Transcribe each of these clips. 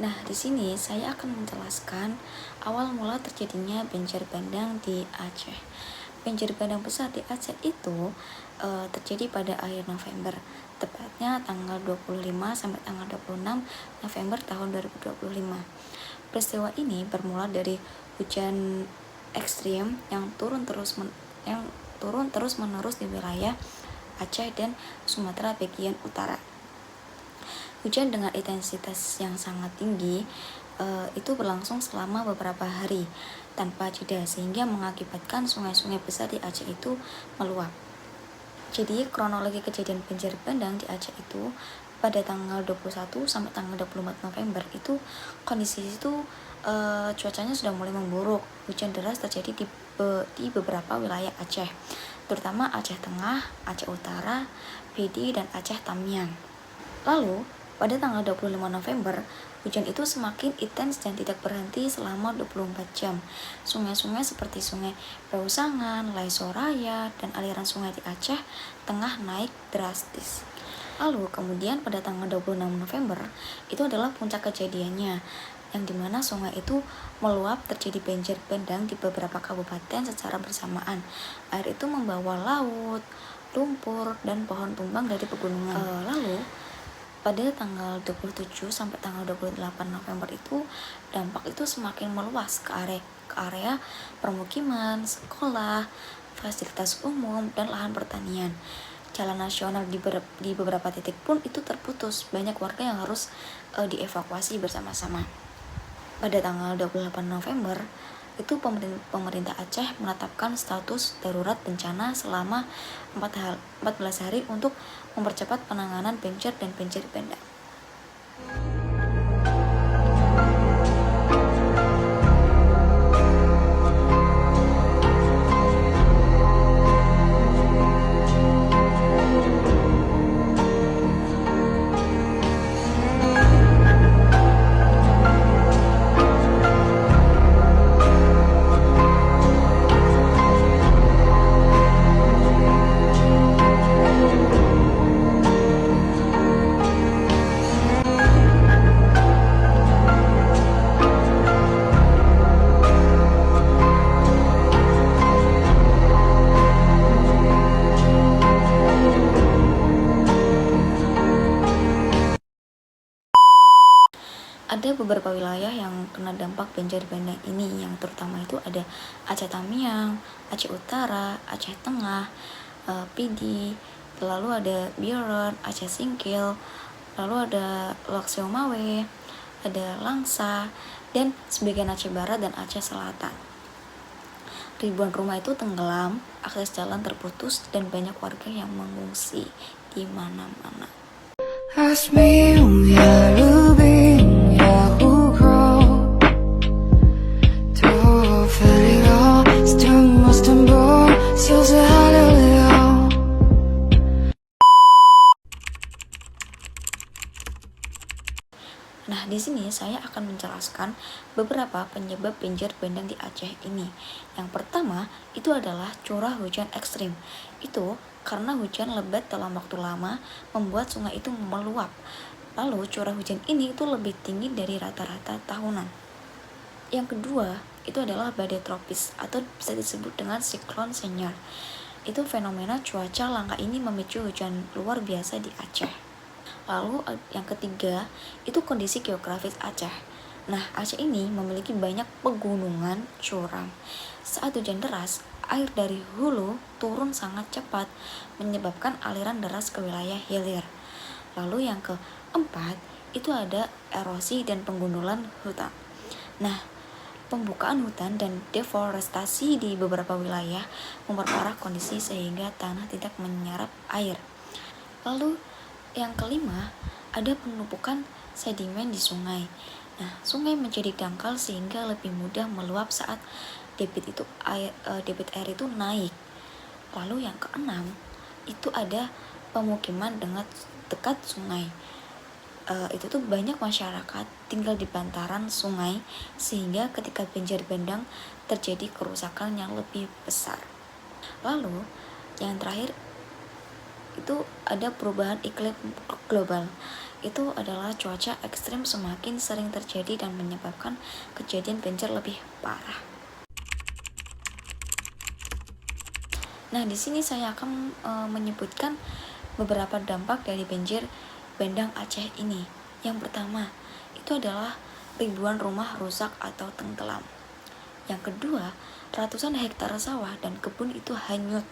Nah, di sini saya akan menjelaskan awal mula terjadinya banjir bandang di Aceh. Banjir bandang besar di Aceh itu terjadi pada akhir November, tepatnya tanggal 25 sampai tanggal 26 November tahun 2025. Peristiwa ini bermula dari hujan ekstrim yang turun terus menerus di wilayah Aceh dan Sumatera bagian utara. Hujan dengan intensitas yang sangat tinggi itu berlangsung selama beberapa hari tanpa jeda, sehingga mengakibatkan sungai-sungai besar di Aceh itu meluap. Jadi kronologi kejadian banjir bandang di Aceh itu pada tanggal 21 sampai tanggal 24 November itu kondisi itu cuacanya sudah mulai memburuk. Hujan deras terjadi di beberapa wilayah Aceh, terutama Aceh Tengah, Aceh Utara, Pidi, dan Aceh Tamiang. Lalu pada tanggal 25 November, hujan itu semakin intens dan tidak berhenti selama 24 jam. Sungai-sungai seperti Sungai Peusangan, Lai Soraya, dan aliran sungai di Aceh Tengah naik drastis. Lalu kemudian pada tanggal 26 November, itu adalah puncak kejadiannya, yang dimana sungai itu meluap, terjadi banjir bandang di beberapa kabupaten secara bersamaan. Air itu membawa laut, lumpur, dan pohon tumbang dari pegunungan. Lalu pada tanggal 27 sampai tanggal 28 November itu dampak itu semakin meluas ke area permukiman, sekolah, fasilitas umum, dan lahan pertanian. Jalan nasional di beberapa titik pun itu terputus. Banyak warga yang harus dievakuasi bersama-sama. Pada tanggal 28 November itu pemerintah Aceh menetapkan status darurat bencana selama 14 hari untuk mempercepat penanganan banjir dan banjir bandang. Ada beberapa wilayah yang kena dampak banjir bandang ini, yang terutama itu ada Aceh Tamiang, Aceh Utara, Aceh Tengah, Pidi, lalu ada Biren, Aceh Singkil, lalu ada Lok Seomawe, ada Langsa, dan sebagian Aceh Barat dan Aceh Selatan. Ribuan rumah itu tenggelam, akses jalan terputus, dan banyak warga yang mengungsi di mana-mana. Nah, di sini saya akan menjelaskan beberapa penyebab banjir bandang di Aceh ini. Yang pertama, itu adalah curah hujan ekstrim. Itu karena hujan lebat dalam waktu lama membuat sungai itu meluap. Lalu curah hujan ini itu lebih tinggi dari rata-rata tahunan. Yang kedua, itu adalah badai tropis atau bisa disebut dengan siklon senior. Itu fenomena cuaca langka ini memicu hujan luar biasa di Aceh. Lalu yang ketiga, itu kondisi geografis Aceh. Nah, Aceh ini memiliki banyak pegunungan curam. Saat hujan deras, air dari hulu turun sangat cepat, menyebabkan aliran deras ke wilayah hilir. Lalu yang keempat, itu ada erosi dan penggundulan hutan. Nah, pembukaan hutan dan deforestasi di beberapa wilayah memperparah kondisi sehingga tanah tidak menyerap air. Lalu yang kelima, ada penumpukan sedimen di sungai. Nah, sungai menjadi dangkal sehingga lebih mudah meluap saat debit air itu naik. Lalu yang keenam, itu ada pemukiman dekat sungai. Itu tuh banyak masyarakat tinggal di bantaran sungai, sehingga ketika banjir bandang terjadi kerusakan yang lebih besar. Lalu yang terakhir, itu ada perubahan iklim global. Itu adalah cuaca ekstrim semakin sering terjadi dan menyebabkan kejadian banjir lebih parah. Nah, di sini saya akan menyebutkan beberapa dampak dari banjir bandang Aceh ini. Yang pertama, itu adalah ribuan rumah rusak atau tenggelam. Yang kedua, ratusan hektar sawah dan kebun itu hanyut.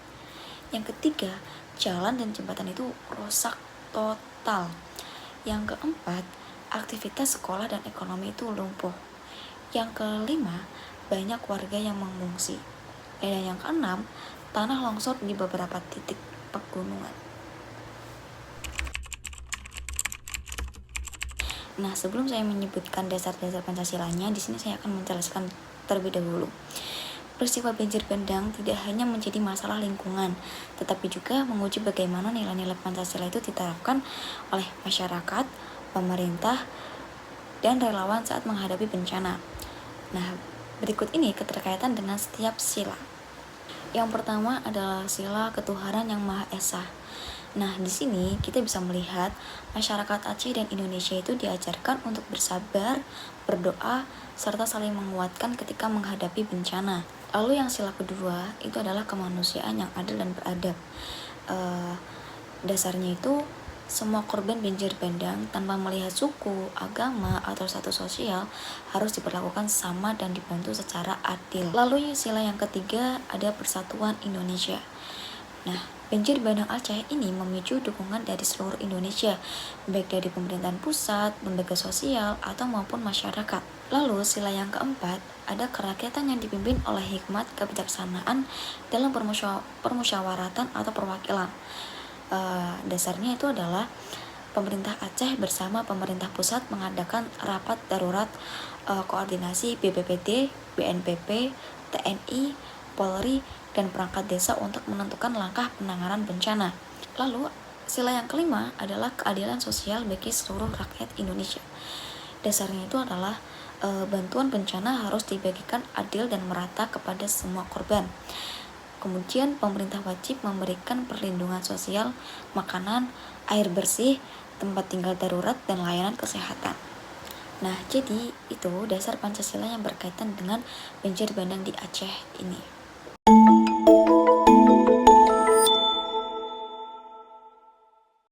Yang ketiga, jalan dan jembatan itu rusak total. Yang keempat, aktivitas sekolah dan ekonomi itu lumpuh. Yang kelima, banyak warga yang mengungsi. Dan yang keenam, tanah longsor di beberapa titik pegunungan. Nah, sebelum saya menyebutkan dasar-dasar Pancasilanya, di sini saya akan menjelaskan terlebih dahulu. Peristiwa banjir bandang tidak hanya menjadi masalah lingkungan, tetapi juga menguji bagaimana nilai-nilai Pancasila itu diterapkan oleh masyarakat, pemerintah, dan relawan saat menghadapi bencana. Nah, berikut ini keterkaitan dengan setiap sila. Yang pertama adalah sila ketuhanan yang Maha Esa. Nah, di sini kita bisa melihat masyarakat Aceh dan Indonesia itu diajarkan untuk bersabar, berdoa, serta saling menguatkan ketika menghadapi bencana. Lalu yang sila kedua itu adalah kemanusiaan yang adil dan beradab. Dasarnya itu semua korban banjir bandang tanpa melihat suku, agama, atau status sosial harus diperlakukan sama dan dibantu secara adil. Lalu sila yang ketiga ada persatuan Indonesia. Nah, banjir bandang Aceh ini memicu dukungan dari seluruh Indonesia, baik dari pemerintahan pusat, lembaga sosial, atau maupun masyarakat. Lalu sila yang keempat ada kerakyatan yang dipimpin oleh hikmat kebijaksanaan dalam permusyawaratan atau perwakilan. Dasarnya itu adalah pemerintah Aceh bersama pemerintah pusat mengadakan rapat darurat koordinasi BPBD, BNPB, TNI, Polri, dan perangkat desa untuk menentukan langkah penanganan bencana. Lalu sila yang kelima adalah keadilan sosial bagi seluruh rakyat Indonesia. Dasarnya itu adalah bantuan bencana harus dibagikan adil dan merata kepada semua korban. Kemudian pemerintah wajib memberikan perlindungan sosial, makanan, air bersih, tempat tinggal darurat, dan layanan kesehatan. Nah, jadi itu dasar Pancasila yang berkaitan dengan banjir bandang di Aceh ini.